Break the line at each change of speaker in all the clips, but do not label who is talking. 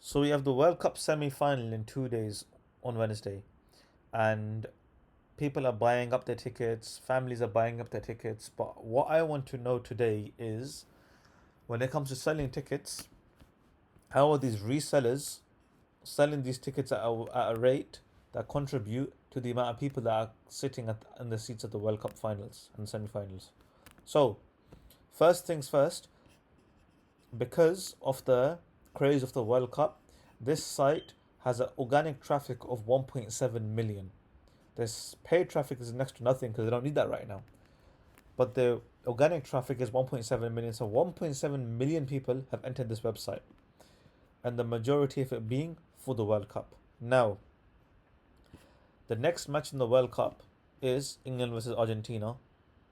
So we have the World Cup semi-final in 2 days on Wednesday, and people are buying up their tickets. Families are buying up their tickets. But what I want to know today is, when it comes to selling tickets, how are these resellers selling these tickets at a rate that contribute to the amount of people that are sitting in the seats at the World Cup finals and semi-finals? So first things first, because of the craze of the World Cup, this site has an organic traffic of 1.7 million. This paid traffic is next to nothing because they don't need that right now. But the organic traffic is 1.7 million. So 1.7 million people have entered this website, and the majority of it being for the World Cup. Now, the next match in the World Cup is England versus Argentina.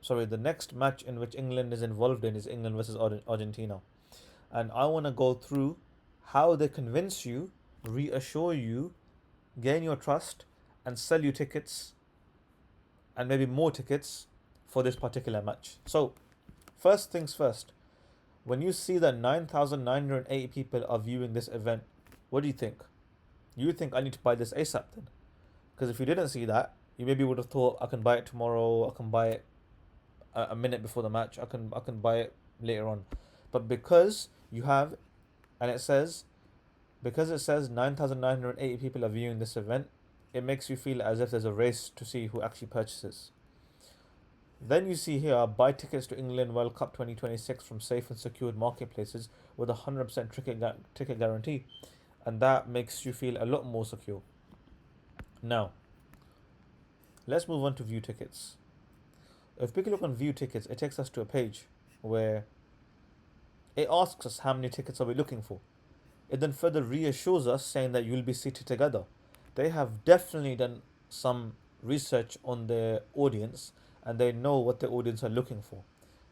Sorry, the next match in which England is involved in is England versus Argentina. And I want to go through how they convince you, reassure you, gain your trust, and sell you tickets and maybe more tickets for this particular match. So, first things first, when you see that 9,980 people are viewing this event, what do you think? You think I need to buy this ASAP then? Because if you didn't see that, you maybe would have thought I can buy it tomorrow, I can buy it a minute before the match, I can buy it later on. But and it says because it says 9,980 people are viewing this event, it makes you feel as if there's a race to see who actually purchases. Then you see here, buy tickets to England World Cup 2026 from safe and secured marketplaces with a 100% ticket guarantee. And that makes you feel a lot more secure. Now, let's move on to view tickets. If we look on view tickets, it takes us to a page where it asks us how many tickets are we looking for. It then further reassures us saying that you'll be seated together. They have definitely done some research on their audience, and they know what their audience are looking for,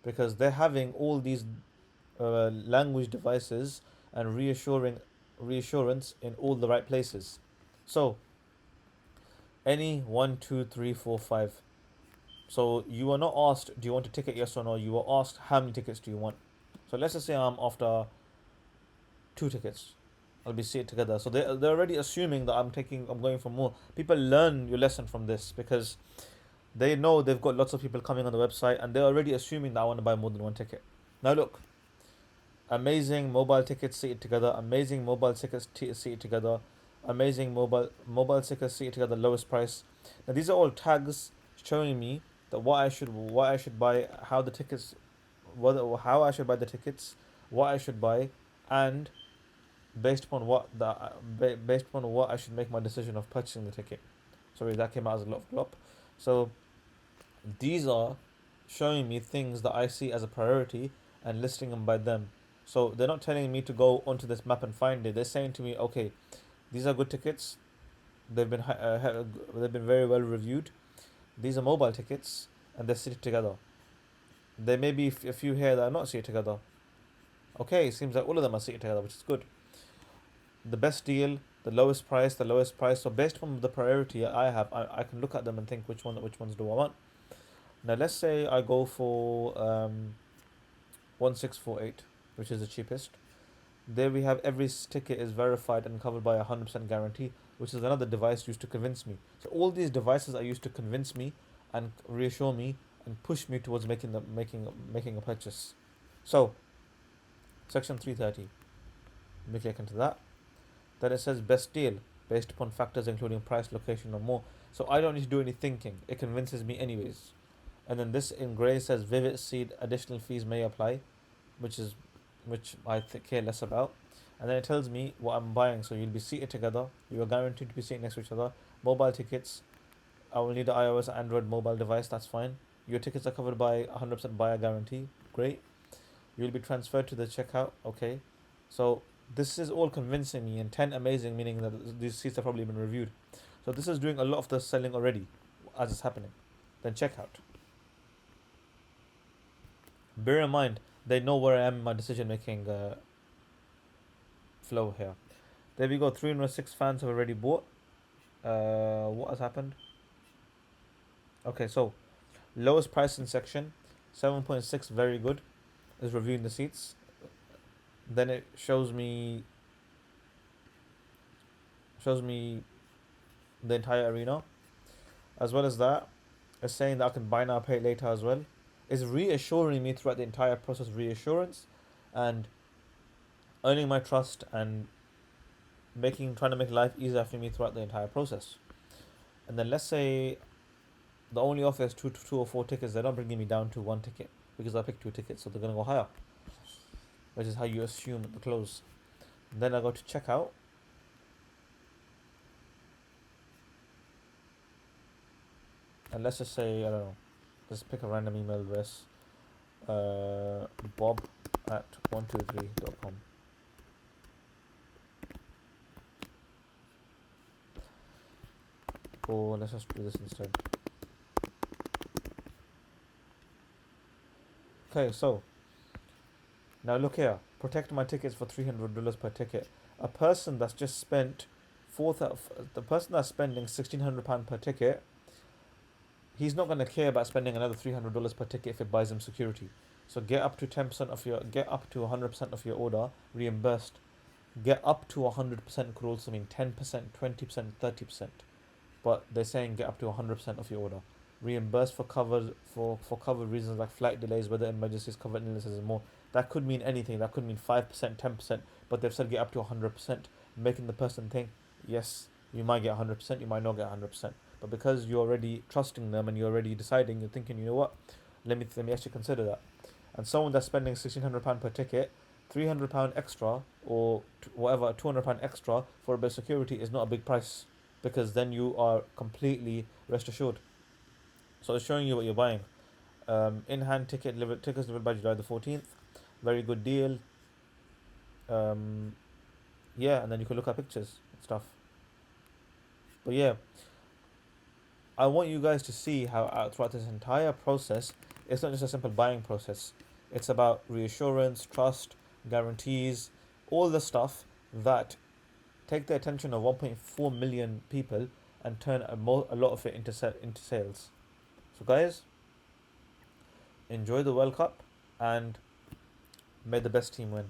because they're having all these language devices and reassurance in all the right places. So any one, two, three, four, five. So you are not asked, do you want a ticket, yes or no? You are asked, how many tickets do you want? So let's just say I'm after 2 tickets. I'll be seated together. So they're already assuming that I'm going for more. People learn your lesson from this because they know they've got lots of people coming on the website, and they're already assuming that I want to buy more than one ticket. Now look, amazing mobile tickets seated together, amazing mobile tickets seated together, amazing mobile tickets seated together, lowest price. Now these are all tags showing me that what I should buy, how the tickets, how I should buy the tickets, what I should buy, and based upon what I should make my decision of purchasing the ticket. Sorry, that came out as a lot of glop. So these are showing me things that I see as a priority and listing them by them. So they're not telling me to go onto this map and find it. They're saying to me, okay, these are good tickets. They've been very well reviewed. These are mobile tickets, and they're seated together. There may be a few here that are not seated together. Okay, it seems like all of them are seated together, which is good. The best deal, the lowest price, the lowest price. So based on the priority I have, I can look at them and think which ones do I want. Now let's say I go for 1648, which is the cheapest. There we have every ticket is verified and covered by a 100% guarantee, which is another device used to convince me. So all these devices are used to convince me and reassure me and push me towards making a purchase. So section 330, we click into that. Then it says best deal based upon factors including price, location, or more. So I don't need to do any thinking. It convinces me anyways. And then this in grey says Vivid Seed additional fees may apply, which I care less about. And then it tells me what I'm buying. So you'll be seated together. You are guaranteed to be seated next to each other. Mobile tickets. I will need an iOS or Android mobile device. That's fine. Your tickets are covered by 100% buyer guarantee. Great. You'll be transferred to the checkout. Okay. So this is all convincing me, and 10 amazing, meaning that these seats have probably been reviewed. So this is doing a lot of the selling already as it's happening. Then checkout. Bear in mind, they know where I am in my decision making flow here. There we go. 306 fans have already bought. What has happened? Okay, so lowest price in section 7.6, very good, is reviewing the seats. Then it shows me shows me the entire arena. As well as that, it's saying that I can buy now, pay later as well. It's reassuring me throughout the entire process, reassurance, and earning my trust and trying to make life easier for me throughout the entire process. And then let's say the only offer is two or four tickets. They're not bringing me down to one ticket because I picked two tickets, so they're gonna go higher, which is how you assume at the close. And then I go to checkout. And let's just say, I don't know, let's pick a random email address, bob at 123.com. Or let's just do this instead. Okay, so now look here. Protect my tickets for $300 per ticket. A person that's just spent the person that's spending £1,600 per ticket, he's not going to care about spending another $300 per ticket if it buys him security. So get up to 10% of your, get up to 100% of your order reimbursed. Get up to 100% could also mean 10%, 20%, 30%. But they're saying get up to 100% of your order. Reimbursed for covered reasons like flight delays, weather emergencies, covered illnesses, and more. That could mean anything. That could mean 5%, 10%. But they've said get up to 100%, making the person think, yes, you might get 100%, you might not get 100%. But because you're already trusting them and you're already deciding, you're thinking, you know what, let me actually consider that. And someone that's spending £1,600 per ticket, £300 extra or whatever, £200 extra for a bit of security is not a big price, because then you are completely rest assured. So it's showing you what you're buying. In-hand tickets delivered by July the 14th. Very good deal. Yeah, and then you can look at pictures and stuff. But yeah, I want you guys to see how throughout this entire process, it's not just a simple buying process. It's about reassurance, trust, guarantees, all the stuff that take the attention of 1.4 million people and turn a lot of it into sales. So guys, enjoy the World Cup and may the best team win.